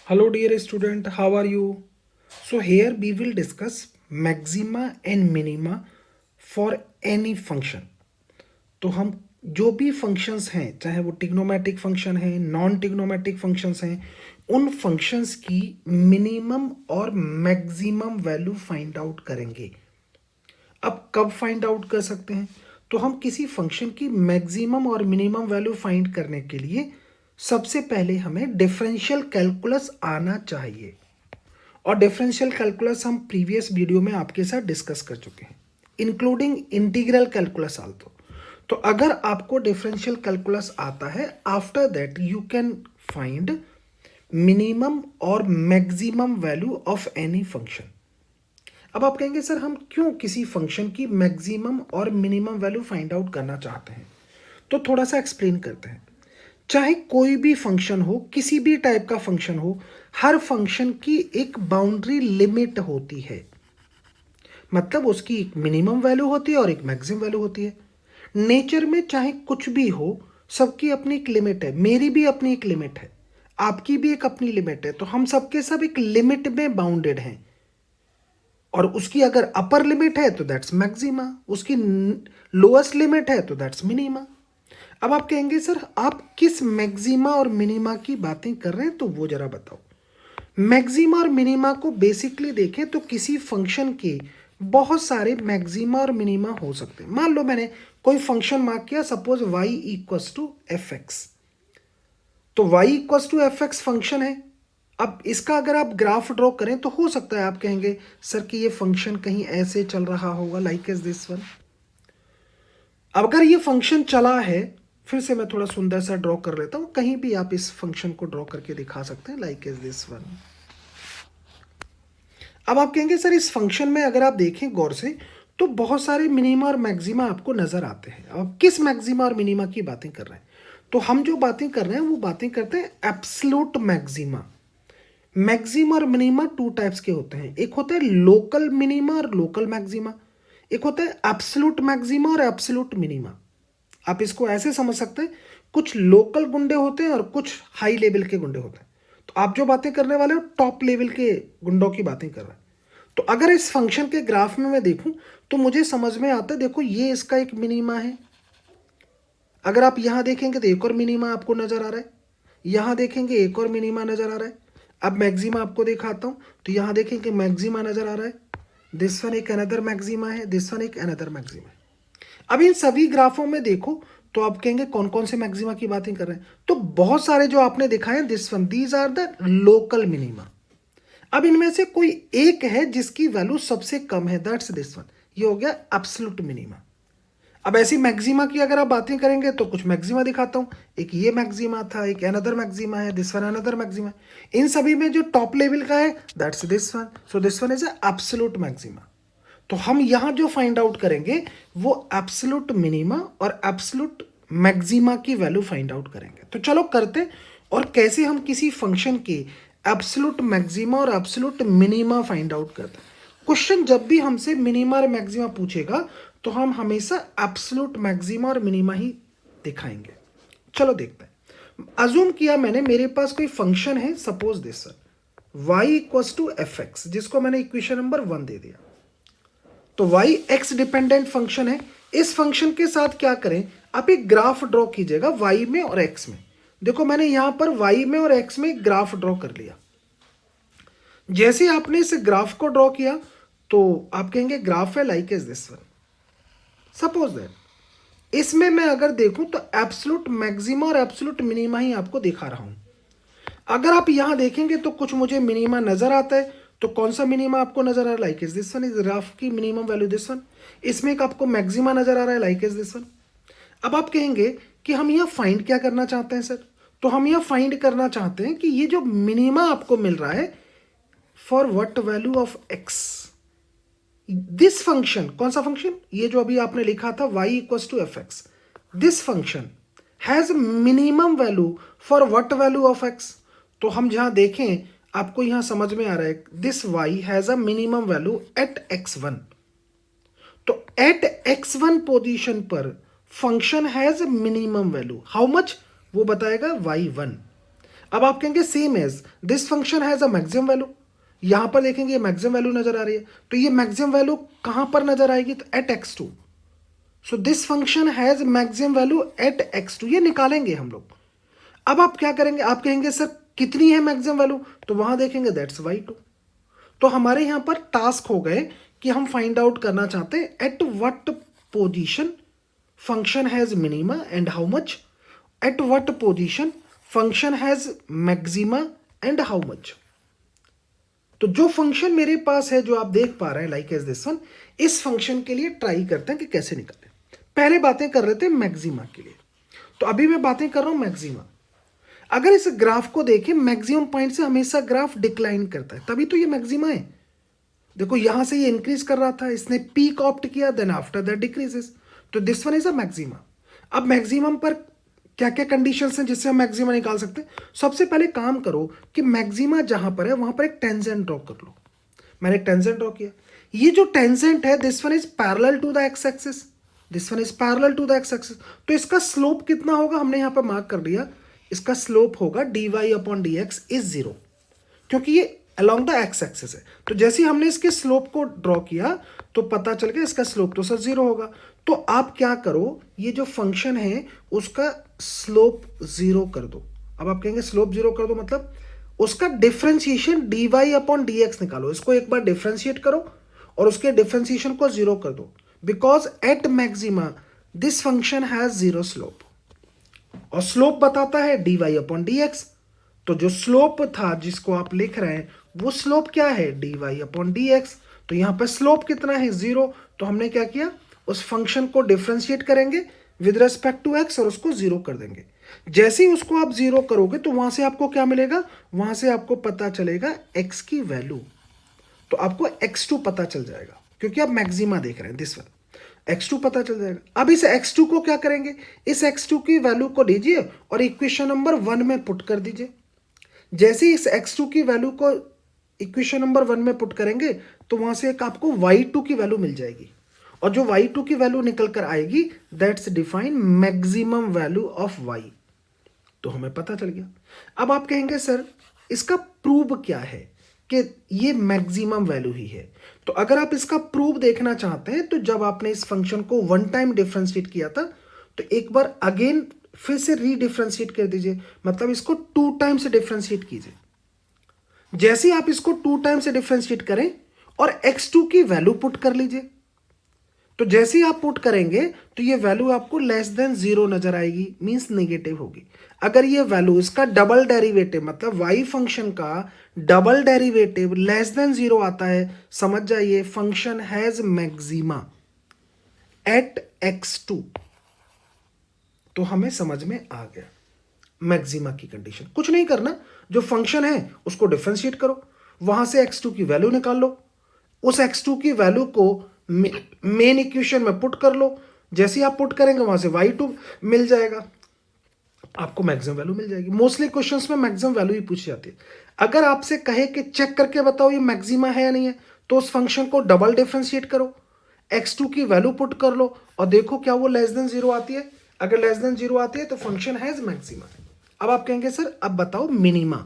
Hello dear student, how are you? So here we will discuss maxima and minima for any function. तो हम जो भी functions हैं, चाहे वो टिग्नोमेट्रिक फंक्शन है, नॉन टिग्नोमेट्रिक फंक्शंस हैं, उन फंक्शंस की मिनिमम और मैक्सिमम वैल्यू फाइंड आउट करेंगे। अब कब फाइंड आउट कर सकते हैं? तो हम किसी फंक्शन की मैक्सिमम और मिनिमम वैल्यू फाइंड करने के लिए सबसे पहले हमें डिफरेंशियल कैलकुलस आना चाहिए। और डिफरेंशियल कैलकुलस हम प्रीवियस वीडियो में आपके साथ डिस्कस कर चुके हैं, इंक्लूडिंग इंटीग्रल कैलकुलस आल्सो। तो अगर आपको डिफरेंशियल कैलकुलस आता है, after that you can find minimum और maximum value of any function. अब आप कहेंगे सर हम क्यों किसी फंक्शन की मैक्सिमम और मिनिमम वैल्यू फाइंड आउट करना चाहते हैं? तो थोड़ा सा एक्सप्लेन करते हैं। चाहे कोई भी फंक्शन हो, किसी भी टाइप का फंक्शन हो, हर फंक्शन की एक बाउंड्री लिमिट होती है। मतलब उसकी एक मिनिमम वैल्यू होती है और एक मैक्सिमम वैल्यू होती है। नेचर में चाहे कुछ भी हो, सबकी अपनी एक लिमिट है। मेरी भी अपनी एक लिमिट है, आपकी भी एक अपनी लिमिट है। तो हम सबके सब एक लिमिट में बाउंडेड हैं। और उसकी अगर अपर लिमिट है तो दैट्स मैक्सिमा, उसकी लोएस्ट लिमिट है तो दैट्स मिनिमा। अब आप कहेंगे सर आप किस मैक्सिमा और मिनिमा की बातें कर रहे हैं, तो वो जरा बताओ। मैक्सिमा और मिनिमा को बेसिकली देखें तो किसी फंक्शन के बहुत सारे मैक्सिमा और मिनिमा हो सकते हैं। मान लो मैंने कोई फंक्शन मार्क किया, suppose y equals to f x. तो y equals to f x function है। अब इसका अगर आप ग्राफ ड्रॉ करें तो हो सकता है आप कहेंगे सर कि ये फंक्शन कहीं ऐसे चल रहा होगा, लाइक एज दिस वन। अगर ये फंक्शन चला है, फिर से मैं थोड़ा सुंदर सा ड्रॉ कर लेता हूं, कहीं भी आप इस फंक्शन को ड्रॉ करके दिखा सकते हैं, लाइक एज दिस वन। अब आप कहेंगे सर इस फंक्शन में अगर आप देखें गौर से तो बहुत सारे मिनिमा और मैक्सिमा आपको नजर आते हैं। अब किस मैक्सिमा और मिनिमा की बातें कर रहे हैं? तो हम जो बातें कर रहे हैं वो बातें करते हैं एब्सोल्यूट मैक्सिमा। मैक्सिमा और मिनिमा टू टाइप्स के होते हैं, एक होता है लोकल मिनिमा और लोकल मैक्सिमा, एक होता है एब्सोल्यूट मैक्सिमा और एब्सोल्यूट मिनिमा। आप इसको ऐसे समझ सकते हैं, कुछ लोकल गुंडे होते हैं और कुछ हाई लेवल के गुंडे होते हैं। तो आप जो बातें करने वाले हो टॉप लेवल के गुंडों की बातें कर रहे हैं। तो अगर इस फंक्शन के ग्राफ में मैं देखूं तो मुझे समझ में आता है, देखो ये इसका एक मिनिमा है। अगर आप यहां देखेंगे तो एक और मिनिमा आपको नजर आ रहा है, यहां देखेंगे एक और मिनिमा नजर आ रहा है। अब मैक्सिमा आपको दिखाता हूं, तो यहां देखेंगे मैक्सिमा नजर आ रहा है, दिस वन एक अनदर मैक्सिमा है, दिस वन एक अनदर मैक्सिमा है। अब इन सभी ग्राफों में देखो तो आप कहेंगे कौन कौन से मैक्सिमा की बातें कर रहे हैं? तो बहुत सारे जो आपने दिखाए, this one, these are the local minima. अब इनमें से कोई एक है जिसकी वैल्यू सबसे कम है, दैट्स दिस वन। ये हो गया एब्सोल्यूट मिनिमा। अब ऐसी मैक्सिमा की अगर आप बातें करेंगे तो कुछ मैक्सिमा दिखाता हूं। एक ये मैक्सिमा था, एक अनदर मैक्सिमा है, दिस वन अनदर मैक्सिमा। इन सभी में जो टॉप लेवल का है that's this one, so this one is absolute maxima. तो हम यहां जो फाइंड आउट करेंगे वो एब्सोल्यूट मिनिमा और एब्सोल्यूट मैक्सिमा की वैल्यू फाइंड आउट करेंगे। तो चलो करते, और कैसे हम किसी फंक्शन के एब्सोल्यूट मैक्सिमा और एब्सोल्यूट मिनिमा फाइंड आउट करते हैं। क्वेश्चन जब भी हमसे मिनिमा और मैक्सिमा पूछेगा तो हम हमेशा एब्सोल्यूट मैक्सिमा और मिनिमा ही दिखाएंगे। चलो देखते हैं। अज्यूम किया मैंने मेरे पास कोई फंक्शन है, suppose this y equals to f x, जिसको मैंने इक्वेशन नंबर 1 दे दिया। तो y x डिपेंडेंट फंक्शन है। इस फंक्शन के साथ क्या करें, आप एक ग्राफ ड्रॉ कीजिएगा y में और x में। देखो मैंने यहां पर y में और x में एक ग्राफ ड्रॉ कर लिया। जैसे आपने इस ग्राफ को ड्रॉ किया तो आप कहेंगे ग्राफ है like as this one. Suppose that इसमें मैं अगर देखूं तो एब्सोल्यूट मैक्सिमा और एब्सोल्यूट मिनिमा ही आपको दिखा रहा हूं। अगर आप यहां देखेंगे तो कुछ मुझे मिनिमा नजर आता है। तो कौन सा मिनिमा आपको नजर आ रहा है, like is this one, is graph की मिनिमम वैल्यू दिस वन। इसमें एक आपको मैक्सिमा नजर आ रहा है, लाइक इज दिस वन। अब आप कहेंगे कि हम यह फाइंड क्या करना चाहते हैं सर? तो हम यह फाइंड करना चाहते हैं कि ये जो मिनिमा आपको मिल रहा है for what value of x, this function, कौन सा फंक्शन, ये जो अभी आपने लिखा था y equals to f x, this function has minimum value for what value of x। तो हम जहां देखें आपको यहां समझ में आ रहा है, this y has a minimum value at x1। तो एट x1 पोजीशन पर function has minimum value, how much वो बताएगा y1। अब आप कहेंगे same as this function has a maximum value, यहां पर देखेंगे ये मैक्सिमम वैल्यू नजर आ रही है, तो ये मैक्सिमम वैल्यू कहां पर नजर आएगी, तो at x2। So this function has maximum value at x2, ये निकालेंगे हम लोग। अब आप क्या करेंगे, आप कहेंगे सर कितनी है मैक्सिमम वैल्यू, तो वहां देखेंगे दैट्स y2। तो हमारे यहां पर टास्क हो गए कि हम फाइंड आउट करना चाहते हैं at what position function has minima and how much, at what position function has maxima and how much. तो जो फंक्शन मेरे पास है जो आप देख पा रहे हैं लाइक एज दिस वन, इस फंक्शन के लिए ट्राई करते हैं कि कैसे निकालें। पहले बातें कर रहे थे मैक्सिमा के लिए, तो अभी मैं बातें कर रहा हूं मैक्सिमा। अगर इस ग्राफ को देखें, मैक्सिमम पॉइंट से हमेशा ग्राफ डिक्लाइन करता है, तभी तो ये मैक्सिमा है। देखो यहां से ये इंक्रीज कर रहा था, इसने पीक ऑप्ट किया, देन आफ्टर दैट डिक्रीजेस, तो this one is a maxima. अब मैक्सिमम पर क्या क्या कंडीशंस हैं जिससे हम मैक्सिमा निकाल सकते हैं। सबसे पहले काम करो कि मैक्सिमा जहां पर है वहां पर एक टेंजेंट ड्रॉ कर लो। मैंने एक टेंजेंट ड्रॉ किया, ये जो टेंजेंट है this one is parallel to the x axis, this one is parallel to the x axis. तो इसका स्लोप कितना होगा, हमने यहां पर मार्क कर दिया, इसका स्लोप होगा dy upon d x is 0, क्योंकि ये अलोंग द एक्स एक्सिस है। तो जैसे ही हमने इसके स्लोप को ड्रॉ किया तो पता चल गया इसका स्लोप तो सर 0 होगा। तो आप क्या करो, ये जो फंक्शन है उसका स्लोप 0 कर दो। अब आप कहेंगे स्लोप 0 कर दो मतलब उसका differentiation dy upon d x निकालो, इसको एक बार डिफरेंशिएट करो और उसके डिफरेंशिएशन को 0 कर दो, because at maxima this function has 0 slope, और स्लोप बताता है dy अपॉन डी एक्स। तो जो स्लोप था जिसको आप लिख रहे हैं वो स्लोप क्या है, dy अपॉन डी एक्स। तो यहां पर स्लोप कितना है 0, तो हमने क्या किया, उस फंक्शन को डिफरेंशिएट करेंगे विद रेस्पेक्ट टू एक्स और उसको 0 कर देंगे। जैसे ही उसको आप 0 करोगे तो वहां से आपको क्या मिलेगा, वहां से आपको पता चलेगा x की वैल्यू, तो आपको x2 पता चल जाएगा, क्योंकि आप मैक्सिमा देख रहे हैं दिस वन, x2 पता चल जाएगा। अब इस x2 को क्या करेंगे, इस x2 की वैल्यू को लीजिए और इक्वेशन नंबर 1 में पुट कर दीजिए। जैसे इस x2 की वैल्यू को इक्वेशन नंबर 1 में पुट करेंगे तो वहां से एक आपको y2 की वैल्यू मिल जाएगी, और जो y2 की वैल्यू निकल कर आएगी that's define maximum value of y। तो हमें पता चल गया। अब आप कहेंगे सर इसका प्रूव क्या है कि ये मैक्सिमम वैल्यू ही है। तो अगर आप इसका प्रूव देखना चाहते हैं तो जब आपने इस फंक्शन को 1 टाइम डिफरेंशिएट किया था तो एक बार अगेन फिर से रीडिफरेंशिएट कर दीजिए, मतलब इसको 2 टाइम से डिफरेंशिएट कीजिए। जैसे ही आप इसको 2 टाइम से डिफरेंशिएट करें और x2 की वैल्यू पुट कर लीजिए, तो जैसे ही आप पुट करेंगे तो ये वैल्यू आपको लेस देन 0 नजर आएगी, मींस नेगेटिव होगी। अगर ये वैल्यू इसका डबल डेरिवेटिव मतलब y फंक्शन का डबल डेरिवेटिव लेस देन 0 आता है, समझ जाइए function has maxima eight x2। तो हमें समझ में आ गया मैक्सिमा की कंडीशन। कुछ नहीं करना, जो फंक्शन है उसको डिफरेंशिएट करो, वहां से x2 की वैल्यू निकाल लो, उस x2 की वैल्यू को मेन इक्वेशन में पुट कर लो। जैसे ही आप पुट करेंगे वहां से y2 मिल जाएगा, आपको मैक्सिमम वैल्यू मिल जाएगी। मोस्टली क्वेश्चंस में मैक्सिमम वैल्यू ही पूछी जाती है। अगर आपसे कहे कि चेक करके बताओ ये मैक्सिमा है या नहीं है, तो उस फंक्शन को डबल डिफरेंशिएट करो, x2 की वैल्यू पुट कर लो और देखो क्या वो लेस देन 0 आती है। अगर लेस देन 0 आती है तो फंक्शन हैज मैक्सिमा। अब आप कहेंगे सर अब बताओ मिनिमा,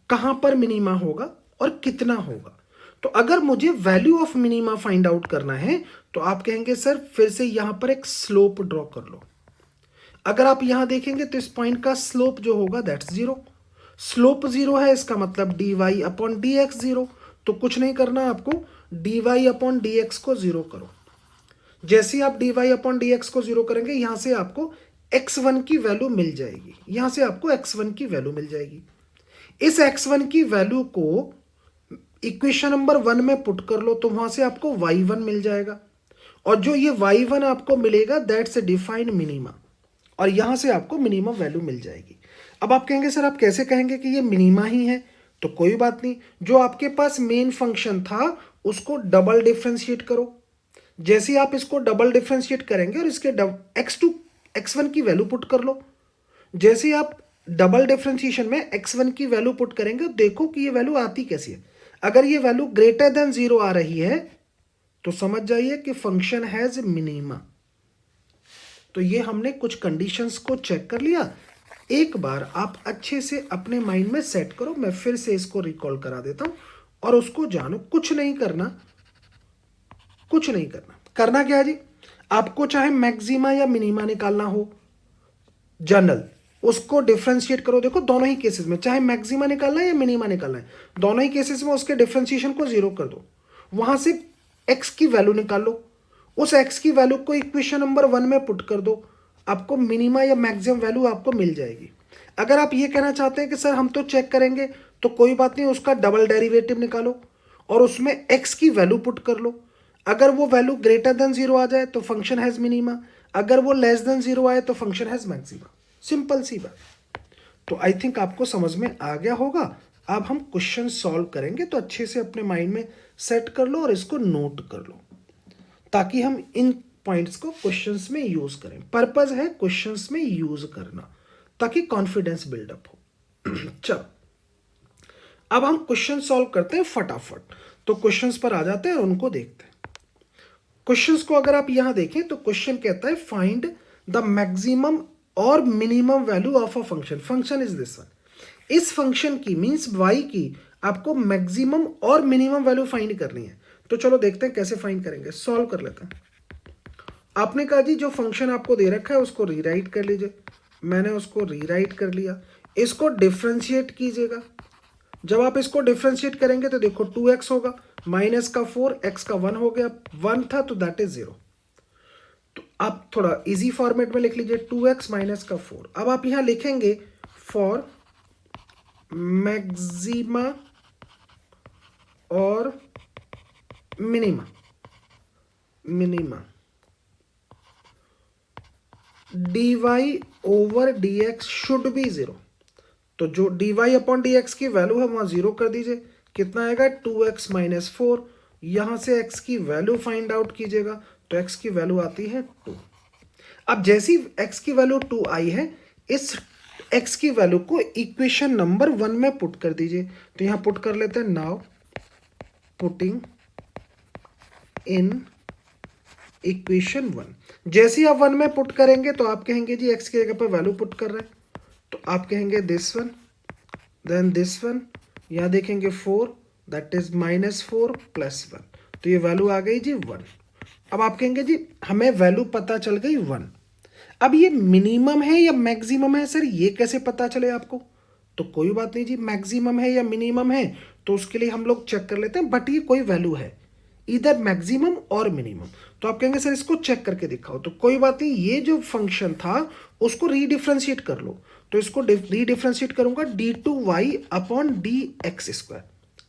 कहां पर मिनिमा होगा और कितना होगा। तो अगर मुझे value of minima find out करना है तो आप कहेंगे सर फिर से यहां पर एक स्लोप ड्रॉ कर लो। अगर आप यहां देखेंगे तो इस पॉइंट का स्लोप जो होगा दैट्स 0, स्लोप 0 है, इसका मतलब dy अपॉन डी एक्स 0। तो कुछ नहीं करना आपको, dy अपॉन डी एक्स को 0 करो। जैसे ही आप dy अपॉन डी एक्स को 0 करेंगे यहां से आपको x1 की वैल्यू मिल जाएगी, यहां से आपको x1 की वैल्यू मिल जाएगी। इस x1 की वैल्यू को इक्वेशन नंबर 1 में पुट कर लो तो वहां से आपको y1 मिल जाएगा, और जो ये y1 आपको मिलेगा दैट्स डिफाइंड मिनिमा, और यहां से आपको मिनिमम वैल्यू मिल जाएगी। अब आप कहेंगे सर आप कैसे कहेंगे कि ये मिनिमा ही है, तो कोई बात नहीं, जो आपके पास मेन फंक्शन था उसको डबल डिफरेंशिएट करो। जैसे ही आप इसको डबल डिफरेंशिएट करेंगे और इसके x2 x1 की वैल्यू पुट कर लो, जैसे ही आप डबल डिफरेंशिएशन में x1 की वैल्यू पुट करेंगे देखो कि ये वैल्यू आती कैसी है। अगर ये वैल्यू ग्रेटर देन 0 आ रही है तो समझ जाइए कि फंक्शन हैज मिनिमा। तो ये हमने कुछ कंडीशंस को चेक कर लिया, एक बार आप अच्छे से अपने माइंड में सेट करो, मैं फिर से इसको रिकॉल करा देता हूं और उसको जानो। कुछ नहीं करना, कुछ नहीं करना। करना क्या है जी, आपको चाहे मैक्सिमा या मिनिमा निकालना हो जनरल, उसको डिफ्रेंशिएट करो। देखो दोनों ही केसेस में चाहे मैक्सिमा निकालना है या मिनिमा निकालना है, दोनों ही केसेस में उसके डिफ्रेंशिएशन को जीरो कर दो। वहां से एक्स की वैल्यू निकाल लो, उस एक्स की वैल्यू को इक्वेशन नंबर 1 में पुट कर दो, आपको मिनिमा या मैक्सिमम वैल्यू आपको मिल जाएगी। अगर आप ये कहना चाहते हैं कि सर हम तो चेक करेंगे, तो कोई बात नहीं, उसका डबल डेरिवेटिव निकालो और उसमें एक्स की वैल्यू पुट कर लो। अगर वो वैल्यू ग्रेटर देन जीरो आ जाए तो फंक्शन हैज मिनिमा, अगर वो लेस देन जीरो आए तो फंक्शन हैज मैक्सिमा। सिंपल सी बात। तो आई थिंक आपको समझ में आ गया होगा। अब हम क्वेश्चन सॉल्व करेंगे, तो अच्छे से अपने माइंड में सेट कर लो और इसको नोट कर लो, ताकि हम इन पॉइंट्स को क्वेश्चंस में यूज करें। पर्पस है क्वेश्चंस में यूज करना, ताकि कॉन्फिडेंस बिल्डअप हो। चलो अब हम क्वेश्चन सॉल्व करते हैं फटाफट। तो क्वेश्चंस पर आ जाते हैं और उनको देखते हैं। क्वेश्चंस को अगर आप यहां देखें तो क्वेश्चन कहता है फाइंड द मैक्सिमम और minimum value of a function. Function is this one. इस फंक्शन की मींस y की आपको मैक्सिमम और मिनिमम वैल्यू फाइंड करनी है। तो चलो देखते हैं कैसे फाइंड करेंगे, सॉल्व कर लेते हैं। आपने कहा जी जो फंक्शन आपको दे रखा है उसको रीराइट कर लीजिए। मैंने उसको रीराइट कर लिया। इसको डिफ्रेंशिएट कीजिएगा। जब आप इसको डिफ्रेंशिएट करेंगे तो देखो 2x होगा, माइनस का 4, x का 1 हो गया, 1 था तो दैट इज 0। तो आप थोड़ा इजी फॉर्मेट में लिख लीजिए 2x माइनस का 4। अब आप यहां लिखेंगे फॉर मैक्सिमा और minima, minima dy over dx should be 0। तो जो dy अपॉन dx की वैल्यू है वहां 0 कर दीजिए। कितना आएगा 2x माइनस 4। यहां से x की वैल्यू फाइंड आउट कीजिएगा, तो x की वैल्यू आती है 2। अब जैसी x की वैल्यू 2 आई है, इस x की वैल्यू को इक्वेशन नंबर 1 में पुट कर दीजिए। तो यहां पुट कर लेते हैं, नाउ पुटिंग इन इक्वेशन 1। जैसे ही आप 1 में पुट करेंगे तो आप कहेंगे जी x की जगह पर वैल्यू पुट कर रहे हैं, तो आप कहेंगे this one, then this one, यहां देखेंगे 4, दैट इज माइनस 4 प्लस 1। तो ये वैल्यू आ गई जी 1। अब आप कहेंगे जी हमें वैल्यू पता चल गई 1। अब ये मिनिमम है या मैक्सिमम है सर, ये कैसे पता चले आपको? तो कोई बात नहीं जी, मैक्सिमम है या मिनिमम है तो उसके लिए हम लोग चेक कर लेते हैं, बट ये कोई वैल्यू है इधर मैक्सिमम और मिनिमम। तो आप कहेंगे सर इसको चेक करके दिखाओ, तो कोई बात नहीं, ये जो फंक्शन था उसको रीडिफ्रेंशिएट कर लो। तो इसको रीडिफ्रेंशिएट करूंगा d2y अपॉन dx²।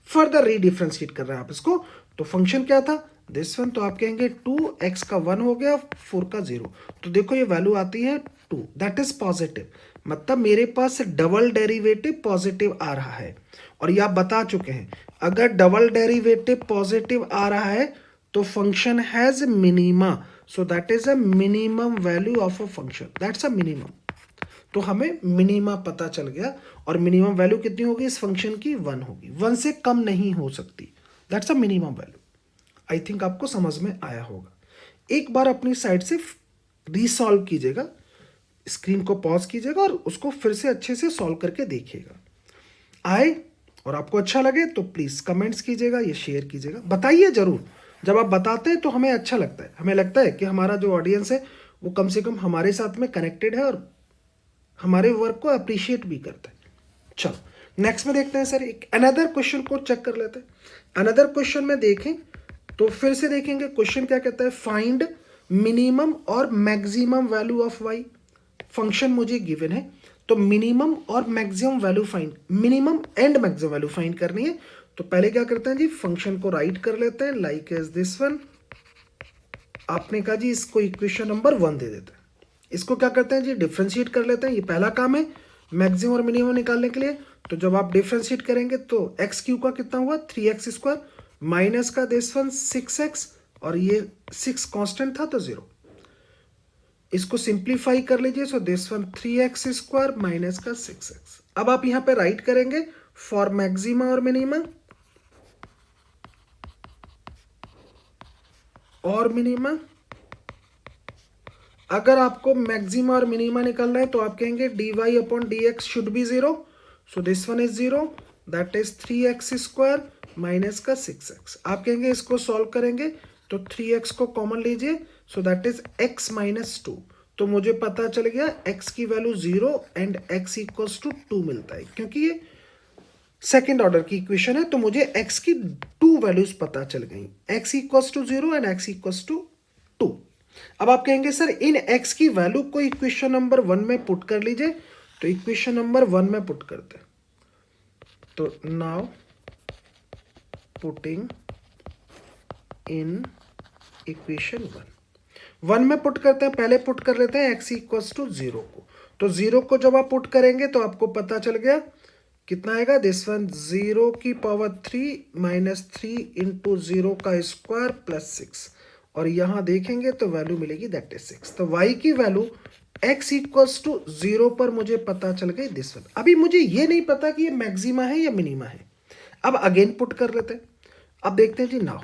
फर्दर रीडिफ्रेंशिएट कर रहे हैं आप इसको, तो फंक्शन क्या था दिस वन। तो आप कहेंगे 2x का 1 हो गया, 4 का 0। तो देखो ये वैल्यू आती है 2, दैट इज पॉजिटिव। मतलब मेरे पास डबल डेरिवेटिव पॉजिटिव आ रहा है। और ये आप बता चुके हैं, अगर डबल डेरिवेटिव पॉजिटिव आ रहा है तो function has minima, so that is a minimum value of a function, that's a minimum. तो हमें मिनिमा पता चल गया, और मिनिमम वैल्यू कितनी होगी इस फंक्शन की, 1 होगी, 1 से कम नहीं हो सकती, that's a minimum value. I think आपको समझ में आया होगा। एक बार अपनी साइड से रीसॉल्व कीजिएगा, स्क्रीन को पॉज कीजिएगा और उसको फिर से अच्छे से सॉल्व करके देखिएगा। आए और आपको अच्छा लगे तो प्लीज़ कमेंट्स कीजिएगा, ये शेयर कीजिएगा, बताइए ज़रूर। जब आप बताते हैं तो हमें अच्छा लगता है, हमें लगता है कि हमारा जो ऑडियंस है वो कम से कम हमारे साथ में कनेक्टेड है और हमारे वर्क को अप्रिशिएट भी करता है। चलो नेक्स्ट में देखते हैं सर, एक अनदर क्वेश्चन को चेक कर लेते हैं। अनदर क्वेश्चन में देखें तो फिर से देखेंगे क्वेश्चन क्या कहता है, फाइंड मिनिमम और maximum value of y। Function मुझे गिवन है, तो मिनिमम और maximum value find, minimum and maximum value find करनी है। तो पहले क्या करते हैं जी, फंक्शन को राइट कर लेते हैं लाइक एज दिस वन। आपने कहा जी इसको इक्वेशन नंबर 1 दे देते हैं। इसको क्या करते हैं जी, डिफ्रेंशिएट कर लेते हैं। ये पहला काम है मैक्सिमम और मिनिमम निकालने के लिए। तो जब आप डिफ्रेंशिएट करेंगे तो एक्स क्यू का कितना हुआ 3x², माइनस का दिस वन 6x, और ये 6 कांस्टेंट था तो 0। इसको सिंप्लीफाई कर लीजिए, सो दिस वन 3x² माइनस का 6x। अब आप यहां पे राइट करेंगे फॉर मैक्सिमा और मिनिमा, और मिनिमा अगर आपको मैक्सिमा और मिनिमा निकालना है तो आप कहेंगे dy upon dx should be 0, so this one is 0, that is 3x square minus का 6x। आप कहेंगे इसको सॉल्व करेंगे तो 3x को कॉमन लीजिए, so that is x minus 2। तो मुझे पता चल गया x की value 0 and x equals to 2 मिलता है, क्योंकि ये सेकेंड ऑर्डर की इक्वेशन है तो मुझे x की 2 वैल्यूज पता चल गई, x equals to 0 and x equals to 2। अब आप कहेंगे सर इन x की वैल्यू को इक्वेशन नंबर 1 में पुट कर लीजिए, तो इक्वेशन नंबर 1 में पुट करते हैं। तो नाउ पुटिंग इन इक्वेशन 1 में पुट करते हैं, पहले पुट कर लेते हैं x इक्वल्स टू 0 को। तो 0 को जब आप पुट करेंगे तो आपको पता चल गया कितना आएगा, दिस वन 0 की पावर 3 माइनस 3 इंटू 0 का स्क्वायर प्लस 6, और यहां देखेंगे तो वैल्यू मिलेगी दैट इज 6। तो y की वैल्यू x इक्वल्स टू 0 पर मुझे पता चल गई दिस वन। अभी मुझे ये नहीं पता कि ये मैक्सिमा है या मिनिमा है। अब अगेन पुट कर लेते हैं। अब देखते हैं जी, नाउ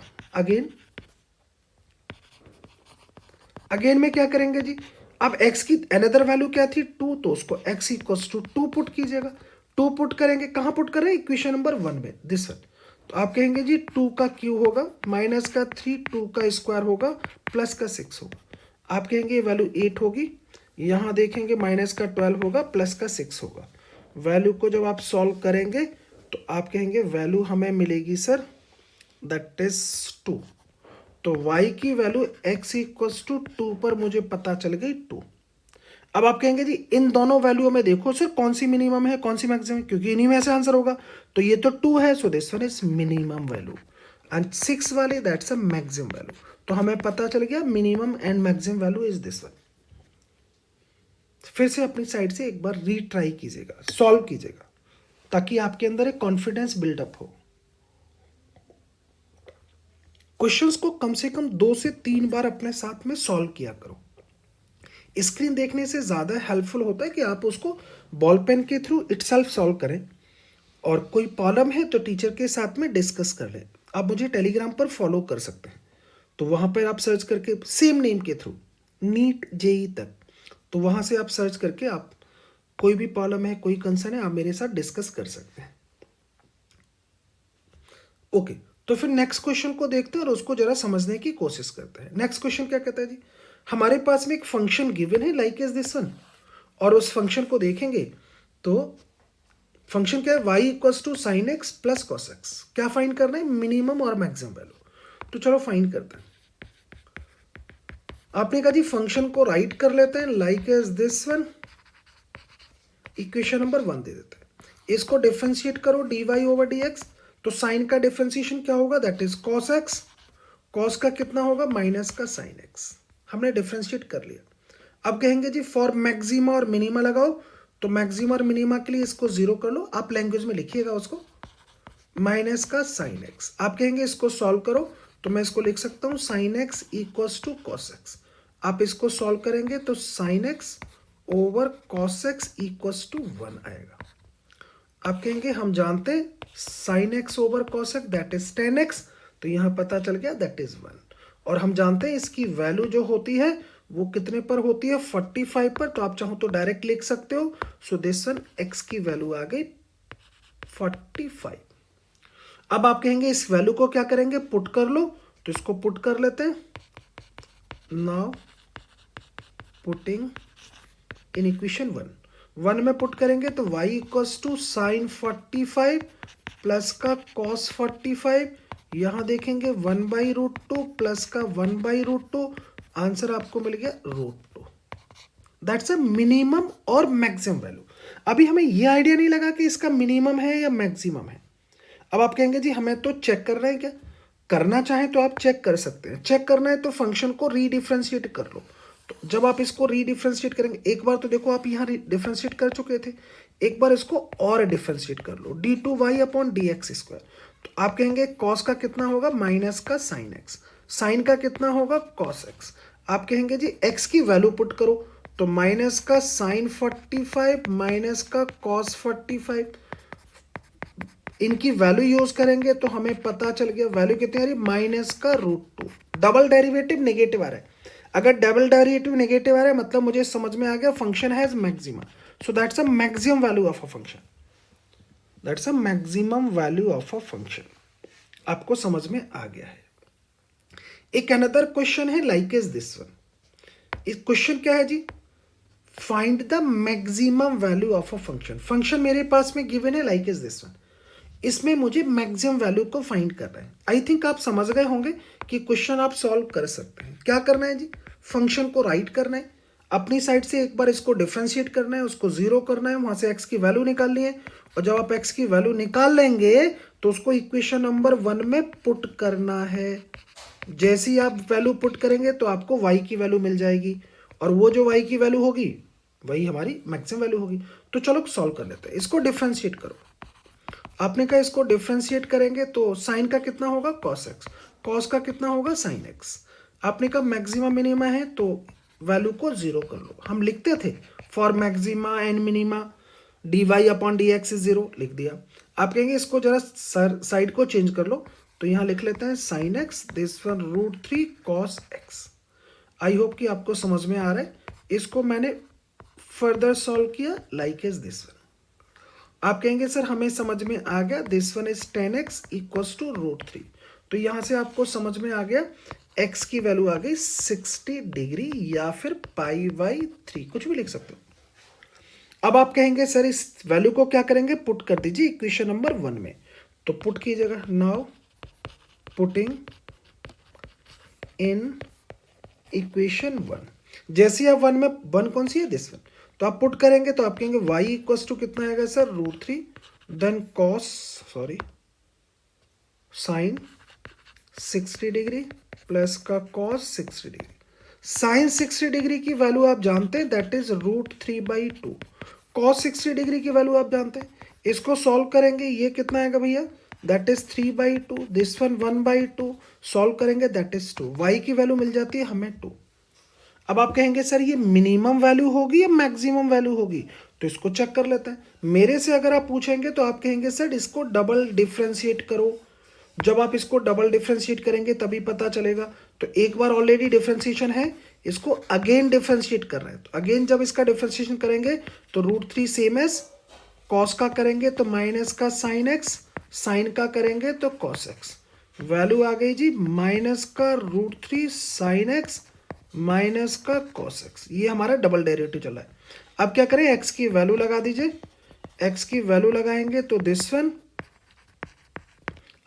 अगेन में क्या करेंगे जी, अब x की अनदर वैल्यू क्या थी 2, तो उसको x इक्वल्स टू 2 पुट कीजिएगा। 2 पुट करेंगे, कहां पुट कर रहे हैं, इक्वेशन नंबर 1 में, दिस वन। तो आप कहेंगे जी 2 का क्यू होगा माइनस का 3, 2 का स्क्वायर होगा प्लस का 6 होगा। आप कहेंगे वैल्यू 8 होगी, यहां देखेंगे माइनस का 12 होगा प्लस का 6 होगा। वैल्यू को जब आप सॉल्व करेंगे तो आप कहेंगे वैल्यू हमें मिलेगी सर दैट इज 2। तो y की वैल्यू x इक्वल्स टू 2 पर मुझे पता चल गई 2। अब आप कहेंगे जी इन दोनों वैल्यू में देखो सर कौन सी मिनिमम है कौन सी मैक्सिमम है, क्योंकि इन्हीं में से आंसर होगा। तो ये तो 2 है, सो this one is minimum value and 6 वाले दैट्स अ मैक्सिमम वैल्यू। तो हमें पता चल गया minimum and maximum value is this one. फिर से अपनी साइड से एक बार रीट्राई कीजिएगा, सॉल्व कीजिएगा, ताकि आपके अंदर एक कॉन्फिडेंस बिल्डअप हो। क्वेश्चंस को कम से कम 2 से 3 बार अपने साथ में सॉल्व किया करो। स्क्रीन देखने से ज़्यादा हेल्पफुल होता है कि आप उसको बॉल पेन के थ्रू इटसेल्फ सॉल्व करें, और कोई प्रॉब्लम है तो टीचर के साथ में डिस्कस कर लें। आप मुझे टेलीग्राम पर फॉलो कर सकते हैं, तो वहाँ पर आप सर्च करके सेम नेम के थ्रू नीट जेई तक, तो वहाँ से आप सर्च करके आप कोई भी प्रॉब्लम है कोई कंसर्न है आप मेरे साथ डिस्कस कर सकते हैं। ओके, तो फिर नेक्स्ट क्वेश्चन को देखते हैं और उसको जरा समझने की कोशिश करते हैं। नेक्स्ट क्वेश्चन क्या कहता है जी, हमारे पास में एक फंक्शन गिवन है लाइक इज दिस वन, और उस फंक्शन को देखेंगे तो फंक्शन क्या है, y equals to sine x plus cos x. क्या फाइंड करना है, मिनिमम और मैक्सिमम वैल्यू। तो चलो फाइंड करते हैं। आपने कहा जी फंक्शन को राइट कर लेते हैं like is this one, equation number 1 दे देते हैं। इसको डिफरेंशिएट करो dy ओवर dx, तो साइन का डिफरेंशिएशन क्या होगा, that is cos x. Cos का कितना होगा, माइनस का साइन एक्स। हमने डिफरेंशिएट कर लिया। अब कहेंगे जी फॉर मैक्सिमा और मिनिमा लगाओ, तो मैक्सिमा और मिनिमा के लिए इसको 0 कर लो, आप लैंग्वेज में लिखिएगा उसको, माइनस का साइन एक्स। आप कहेंगे इसको सॉल्व करो, तो मैं इसको लिख सकता हूँ sine x equals to cos x. आप इसको सॉल्व करेंगे तो sine x over cos x equals to 1 आएगा। आप कहेंगे हम जानते हैं sine x over cos x that is tan x, तो यहाँ पता चल गया दैट इज 1। और हम जानते हैं इसकी वैल्यू जो होती है वो कितने पर होती है, 45 पर। तो आप चाहो तो डायरेक्ट लिख सकते हो, सो दिस वन एक्स की वैल्यू आ गई 45। अब आप कहेंगे इस वैल्यू को क्या करेंगे, पुट कर लो, तो इसको पुट कर लेते हैं। नाउ पुटिंग इन इक्वेशन 1 में पुट करेंगे तो y equals to sine 45 plus का कॉस 45, यहां देखेंगे 1/√2 प्लस का 1/√2, आंसर आपको मिल गया √2। दैट्स अ मिनिमम और मैक्सिमम वैल्यू। अभी हमें यह आइडिया नहीं लगा कि इसका मिनिमम है या मैक्सिमम है। अब आप कहेंगे जी हमें तो चेक करना है, क्या करना चाहें तो आप चेक कर सकते हैं। चेक करना है तो फंक्शन को रीडिफरेंशिएट कर लो। तो जब आप इसको रीडिफरेंशिएट करेंगे, एक बार तो देखो आप यहाँ डिफरेंशिएट कर चुके थे, एक बार इसको और डिफरेंशिएट कर लो, d2y अपॉन dx स्क्वायर। तो आप कहेंगे कॉस का कितना होगा, माइनस का साइन एक्स। साइन का कितना होगा, कॉस एक्स। आप कहेंगे जी एक्स की वैल्यू पुट करो, तो माइनस का साइन 45 माइनस का कॉस 45, इनकी वैल्यू यूज करेंगे तो हमें पता चल गया वैल्यू कितनी आ रही, माइनस का √2। डबल डेरिवेटिव नेगेटिव आ रहा है। अगर डबल डेरिवेटिव नेगेटिव आ रहा है मतलब मुझे समझ में आ गया function has maxima, so that's a maximum value of a function, that's a maximum value of a function. आपको समझ में आ गया है। एक अनदर क्वेश्चन है लाइक इज दिस वन। इस क्वेश्चन क्या है जी, find the maximum value of a function. Function मेरे पास में गिवन है लाइक इज दिस वन, इसमें मुझे मैक्सिमम वैल्यू को फाइंड करना है। आई थिंक आप समझ गए होंगे कि क्वेश्चन आप सॉल्व कर सकते हैं। क्या करना है जी, फंक्शन को राइट करना है, अपनी साइड से एक बार इसको डिफ्रेंशिएट करना है, उसको जीरो करना है, वहां से एक्स की वैल्यू निकालनी है, और जब आप एक्स की वैल्यू निकाल लेंगे तो उसको इक्वेशन नंबर 1 में पुट करना है। जैसे ही आप वैल्यू पुट करेंगे तो आपको y की वैल्यू मिल जाएगी, और वो जो y की वैल्यू होगी वही हमारी मैक्सिमम वैल्यू होगी। तो चलो सॉल्व कर लेते हैं। इसको डिफ्रेंशिएट करो। आपने कहा इसको डिफ्रेंशिएट करेंगे तो साइन का कितना होगा कॉस एक्स, कॉस का कितना होगा साइन एक्स। आपने कहा मैक्सिमा मिनिमा है तो वैल्यू को जीरो कर लो। हम लिखते थे for maxima and minima d y upon d x is zero, लिख दिया। आप कहेंगे इसको जरा साइड को चेंज कर लो, तो यहां लिख लेते हैं sine x this one root 3 cos x. I hope कि आपको समझ में आ रहा है। इसको मैंने फर्दर सॉल्व किया लाइक इज दिस वन। आप कहेंगे सर हमें समझ में आ गया this one is 10x equals to root 3, तो यहां से आपको समझ में आ गया x की वैल्यू आ गई 60 डिग्री या फिर पाई बाई 3, कुछ भी लिख सकते हो। अब आप कहेंगे सर इस वैल्यू को क्या करेंगे, पुट कर दीजिए इक्वेशन नंबर 1 में। तो पुट कीजिएगा, नाउ पुटिंग इन इक्वेशन 1। जैसे ही आप 1 में 1 कौन सी है दिस वन, तो आप पुट करेंगे तो आप कहेंगे y इक्वल्स टू कितना आएगा sir root 3, then cos sine 60 degree plus का कॉस 60 डिग्री। साइन 60 डिग्री की वैल्यू आप जानते हैं that is root 3/2। Cos 60 degree की वैल्यू आप जानते हैं। इसको सॉल्व करेंगे ये कितना आएगा भैया, that is 3/2, this one 1/2, solve करेंगे दैट इज 2। y की वैल्यू मिल जाती है हमें 2। अब आप कहेंगे सर ये मिनिमम वैल्यू होगी या मैक्सिमम वैल्यू होगी, तो इसको चेक कर लेते हैं। मेरे से अगर आप पूछेंगे तो आप कहेंगे सर इसको डबल डिफ्रेंशिएट करो। जब आप इसको डबल डिफ्रेंशिएट करेंगे तभी पता चलेगा। तो एक बार ऑलरेडी डिफ्रेंशिएशन है, इसको अगेन डिफ्रेंशिएट कर रहे हैं, तो अगेन जब इसका डिफ्रेंशिएशन करेंगे तो रूट 3 सेम एज कॉस का करेंगे तो माइनस का साइन एक्स, साइन का करेंगे तो कॉस एक्स। वैल्यू आ गई जी माइनस का रूट 3 साइन एक्स माइनस का कॉस एक्स। ये हमारा डबल डेरिवेटिव चल रहा है। अब क्या करें, एक्स की वैल्यू लगा दीजिए। एक्स की वैल्यू लगाएंगे तो दिस वन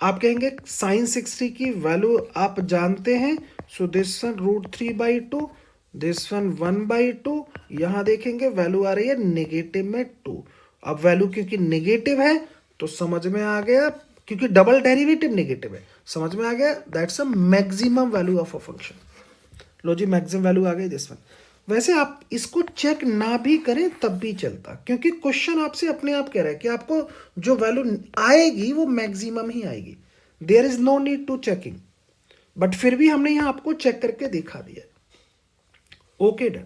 आप कहेंगे साइन 60 की वैल्यू आप जानते हैं, so this one root 3/2, this one 1/2। यहां देखेंगे वैल्यू आ रही है नेगेटिव में 2। अब वैल्यू क्योंकि नेगेटिव है तो समझ में आ गया, क्योंकि डबल डेरिवेटिव नेगेटिव है, समझ में आ गया that's a maximum value of a function. लो जी मैक्सिमम वैल्यू आ गई दिस वन। वैसे आप इसको चेक ना भी करें तब भी चलता, क्योंकि क्वेश्चन आपसे अपने आप कह रहा है कि आपको जो वैल्यू आएगी वो मैक्सिमम ही आएगी। There is no need to checking, but फिर भी हमने यहां आपको चेक करके दिखा दिया। Okay done.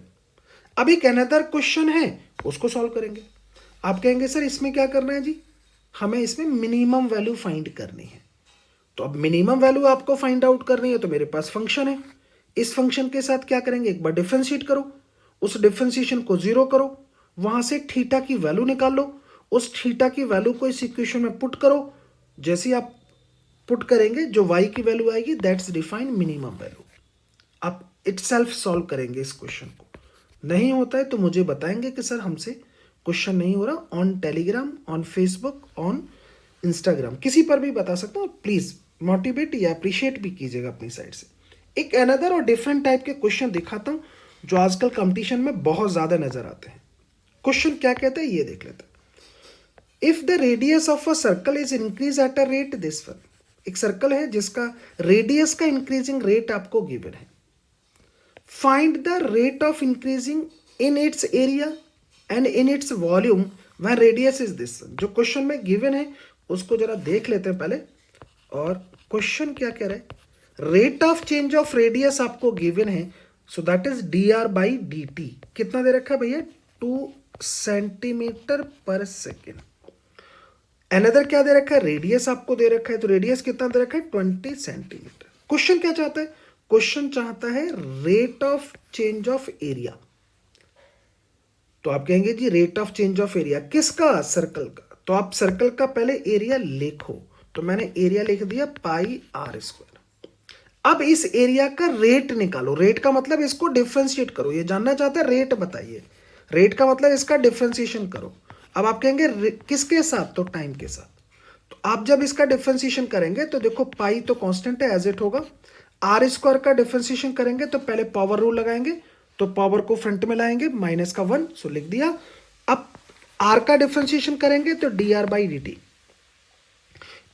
अब एक अनदर क्वेश्चन है उसको सॉल्व करेंगे। आप कहेंगे सर इसमें क्या करना है जी, हमें इसमें मिनिमम वैल्यू फाइंड करनी है। तो अब मिनिमम वैल्यू आपको फाइंड आउट करनी है, तो मेरे पास फंक्शन है। इस फंक्शन के साथ क्या करेंगे, एक बार डिफ्रेंशिएट करो, उस डिफ्रेंशिएशन को जीरो करो, वहां से थीटा की वैल्यू निकाल लो, उस थीटा की वैल्यू को इस इक्वेशन में पुट करो। जैसे ही आप पुट करेंगे जो y की वैल्यू आएगी दैट्स डिफाइन मिनिमम वैल्यू। आप इटसेल्फ सॉल्व करेंगे इस क्वेश्चन को। नहीं होता है तो मुझे बताएंगे कि सर हमसे क्वेश्चन नहीं हो रहा, on Telegram, on Facebook, on Instagram, किसी पर भी बता सकता हूँ। प्लीज मोटिवेट या अप्रिशिएट भी कीजिएगा अपनी साइड से। एक अनदर और डिफरेंट टाइप के क्वेश्चन दिखाता हूं जो आजकल कंपटीशन में बहुत ज्यादा नजर आते हैं। क्वेश्चन क्या कहते हैं ये देख लेते हैं। If the radius of a circle is increase at a rate this one, एक सर्कल है जिसका रेडियस का इंक्रीजिंग रेट आपको गिवन है। Find the rate of increasing in its area and in its volume when radius is this one. जो question में given है उसको जरा देख लेते हैं पहले। और क्वेश्चन क्या कह रहा है, rate of change of radius आपको गिवन है, सो दैट इज dr/dt। कितना दे रखा है भैया, 2 सेंटीमीटर पर सेकेंड। अनदर क्या दे रखा है, रेडियस आपको दे रखा है, तो रेडियस कितना दे रखा है 20 सेंटीमीटर। क्वेश्चन क्या चाहता है, क्वेश्चन चाहता है rate of change of area. तो आप कहेंगे जी rate of change of area किसका? सर्कल का। तो आप सर्कल का पहले एरिया लिखो। तो मैंने एरिया लिख दिया पाई आर स्क्वायर। अब इस एरिया का रेट निकालो। रेट का मतलब इसको डिफ्रेंशिएट करो। ये जानना चाहते हैं रेट बताइए। रेट का मतलब इसका डिफ्रेंशिएशन करो। अब आप कहेंगे किसके साथ? तो टाइम के साथ। तो आप जब इसका डिफ्रेंशिएशन करेंगे तो देखो पाई तो कांस्टेंट है, एज इट होगा। आर स्क्वायर का डिफ्रेंशिएशन करेंगे तो पहले पावर रूल लगाएंगे, तो पावर को फ्रंट में लाएंगे, -1, सो लिख दिया। अब आर का डिफ्रेंशिएशन करेंगे तो D R by D T.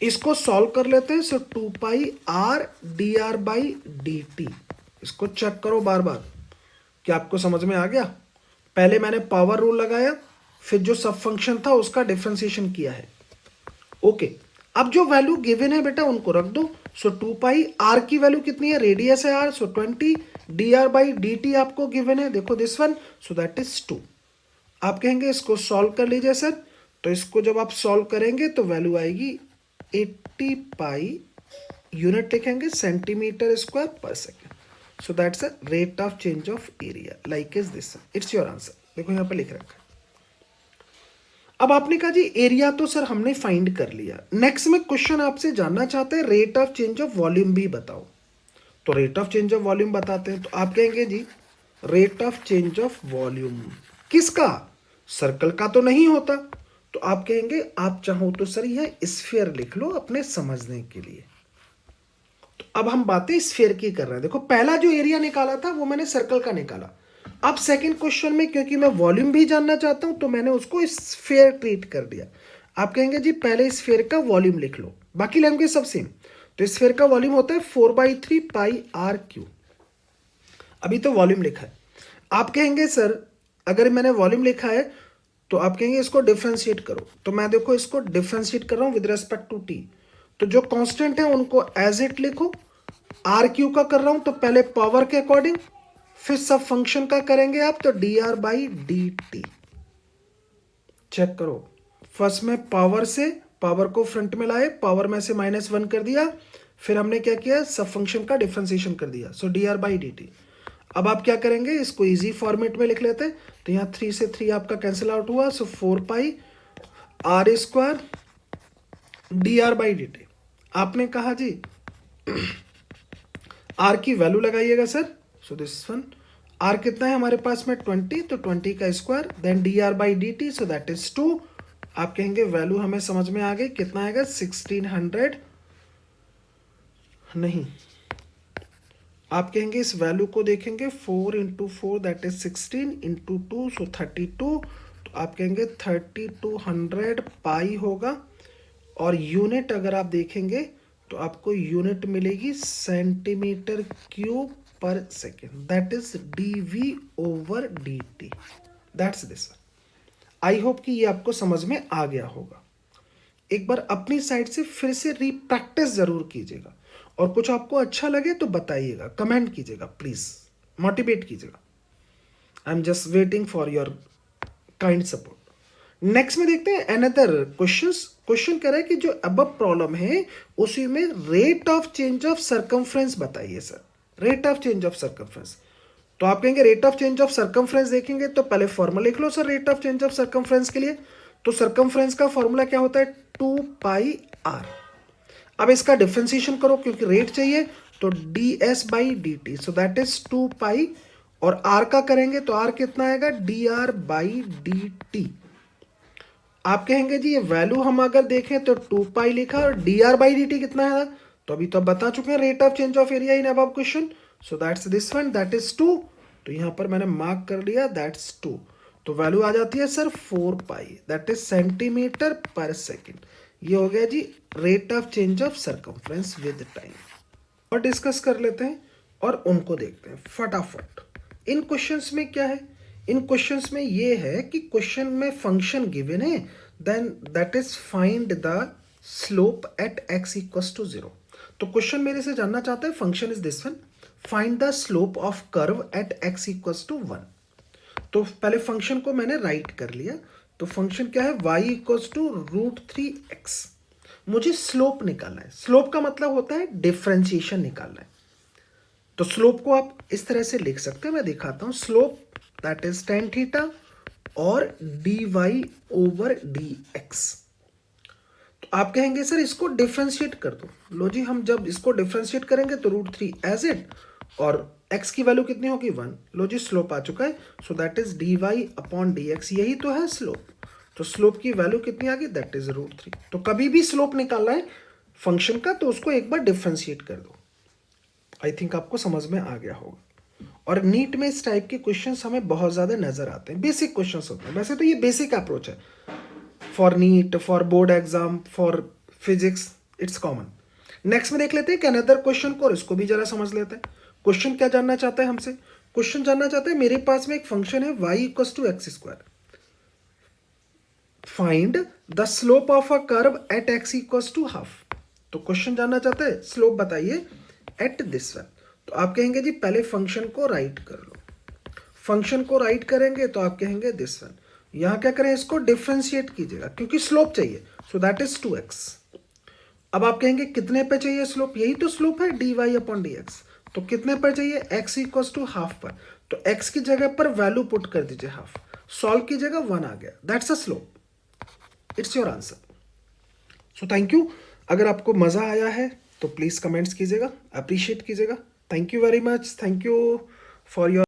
इसको सॉल्व कर लेते हैं। So 2 pi R D are by D T. इसको चेक करो बार बार, क्या आपको समझ में आ गया? पहले मैंने पावर रूल लगाया, फिर जो सब फंक्शन था उसका डिफ्रेंशिएशन किया है। ओके, अब जो वैल्यू गिवन है बेटा उनको रख दो। सो 2 पाई आर की वैल्यू कितनी है? रेडियस है r, so 20। D are by D t आपको गिवन है, देखो this one, so that is 2। आप कहेंगे इसको सॉल्व कर लीजिए सर। तो इसको जब आप सॉल्व करेंगे तो वैल्यू आएगी 80 पाई, यूनिट लिखेंगे सेंटीमीटर स्क्वायर पर second. So that's a rate of change of area, like is this. It's your answer. देखो यहाँ पर लिख रखा है। अब आपने कहा जी एरिया तो सर हमने फाइंड कर लिया। नेक्स्ट में क्वेश्चन आपसे जानना चाहते हैं rate of change of volume भी बताओ। तो rate of change of volume बताते हैं। तो आप कहेंगे जी rate of change of volume किसका? सर्कल का तो नहीं होता। तो आप कहेंगे आप चाहो तो सर यह स्फीयर लिख लो अपने समझने के लिए। तो अब हम बातें स्फीयर की कर रहे हैं। देखो पहला जो एरिया निकाला था वो मैंने सर्कल का निकाला। अब सेकंड क्वेश्चन में क्योंकि मैं वॉल्यूम भी जानना चाहता हूं तो मैंने उसको स्फीयर ट्रीट कर दिया। आप कहेंगे जी पहले स्फीयर का वॉल्यूम लिख लो, बाकी लैंग्वेज सब सेम। तो स्फीयर का वॉल्यूम होता है 4/3 पाई आर क्यू। अभी तो वॉल्यूम लिखा है। आप कहेंगे सर अगर मैंने वॉल्यूम लिखा है तो आप कहेंगे इसको डिफ्रेंशिएट करो। तो मैं देखो इसको डिफ्रेंशिएट कर रहा हूं विद रिस्पेक्ट टू टी। तो जो कांस्टेंट है उनको एज इट लिखो। आर क्यू का कर रहा हूं तो पहले पावर के अकॉर्डिंग, फिर सब फंक्शन का करेंगे आप तो D R by D t. Check करो, फर्स्ट में पावर से पावर को फ्रंट में लाए, पावर में से -1 कर दिया, फिर हमने क्या किया सब फंक्शन का डिफरेंशिएशन कर दिया। So D are by D T. अब आप क्या करेंगे इसको इजी फॉर्मेट में लिख लेते हैं। तो यहाँ 3 से 3 आपका कैंसिल आउट हुआ। So 4 pi R square D are by D T. आपने कहा जी आर की वैल्यू लगाइएगा sir. So this one R कितना है हमारे पास में 20, तो 20 का square, then D are by D T, so that is 2। आप कहेंगे वैल्यू हमें समझ में आ गई, कितना आएगा 1600, नहीं आप कहेंगे इस वैल्यू को देखेंगे 4 इंटू 4 दैट इज 16 इंटू 2 सो 32। तो आप कहेंगे 3200 पाई होगा। और यूनिट अगर आप देखेंगे तो आपको यूनिट मिलेगी सेंटीमीटर क्यूब पर second, that is dv over dt। That's this. I hope कि ये आपको समझ में आ गया होगा। एक बार अपनी साइड से फिर से रीप्रैक्टिस जरूर कीजिएगा, और कुछ आपको अच्छा लगे तो बताइएगा, कमेंट कीजिएगा, प्लीज मोटिवेट कीजिएगा। I am just waiting for your kind support. Next में देखते हैं अनदर क्वेश्चन कह रहा है कि जो अब प्रॉब्लम है उसी में rate of change of circumference बताइए sir. Rate of change of circumference. तो आप कहेंगे rate of change of circumference देखेंगे तो पहले फॉर्मूला लिख लो sir rate of change of circumference के लिए। तो सरकमफ्रेंस का फॉर्मूला क्या होता है 2 पाई आर। अब इसका डिफरेंशिएशन करो क्योंकि रेट चाहिए, तो D S by D T, so that is 2 पाई, और आर का करेंगे तो आर कितना आएगा D R by D T. आप कहेंगे जी ये वैल्यू हम अगर देखें तो 2 पाई लिखा और D R by D T कितना है, तो अभी तो आप बता चुके हैं rate of change of area in above question, so that's this one that is 2। तो यहां पर मैंने मार्क कर लिया दैट्स 2। तो वैल्यू आ जाती है sir 4 pi, that is centimetre per second. ये हो गया जी rate of change of circumference with time. और डिस्कस कर लेते हैं और उनको देखते हैं फटाफट। इन क्वेश्चंस में क्या है, इन क्वेश्चंस में ये है कि क्वेश्चन में फंक्शन गिवन है, then that is find the slope at x equals to 0। तो क्वेश्चन मेरे से जानना चाहता है function is this one, find the slope of curve at x equals to 1। तो पहले फंक्शन को मैंने राइट कर लिया। तो फंक्शन क्या है y इक्वल्स टू √3x। मुझे स्लोप निकालना है। स्लोप का मतलब होता है डिफरेंशिएशन निकालना है। तो स्लोप को आप इस तरह से लिख सकते हैं, मैं दिखाता हूं। Slope that is tan theta और dy ओवर dx। तो आप कहेंगे सर इसको डिफ्रेंशिएट कर दो। लो जी, हम जब इसको डिफ्रेंशिएट करेंगे तो √3 एज इट, और x की वैल्यू कितनी होगी 1। लो जी, स्लोप आ चुका है। सो that is dy upon dx, यही तो है स्लोप। तो स्लोप की वैल्यू कितनी आ गई, दैट इज √3। तो कभी भी स्लोप निकालना है फंक्शन का तो उसको एक बार डिफ्रेंशिएट कर दो। आई थिंक आपको समझ में आ गया होगा। और नीट में इस टाइप के क्वेश्चंस हमें बहुत ज़्यादा नजर आते हैं, बेसिक क्वेश्चंस होते हैं। वैसे तो ये बेसिक अप्रोच है for NEET, for board exam, for physics, it's common. Next में देख लेते हैं कि अनदर क्वेश्चन को, और इसको भी जरा समझ लेते हैं। क्वेश्चन क्या जानना चाहता है हमसे? क्वेश्चन जानना चाहता है मेरे पास में एक फंक्शन है y equals to x square, find the slope of a curve at x equals to half. तो क्वेश्चन जानना चाहता है स्लोप बताइए एट दिस वन। तो आप कहेंगे जी पहले फंक्शन को राइट कर लो। फंक्शन को राइट करेंगे तो आप कहेंगे दिस वन। यहां क्या करें, इसको डिफ्रेंशिएट कीजिएगा क्योंकि स्लोप चाहिए। सो दैट इज 2x। अब आप कहेंगे कितने पे चाहिए स्लोप? यही तो स्लोप है dy अपॉन dx। तो कितने पर चाहिए? x इक्वल्स टू हाफ पर। तो x की जगह पर वैल्यू पुट कर दीजिए हाफ, सॉल्व की जगह 1 आ गया, that's a slope. It's your answer. So thank you. अगर आपको मज़ा आया है तो प्लीज़ कमेंट्स कीजिएगा, अप्रिशिएट कीजिएगा। Thank you very much. Thank you for your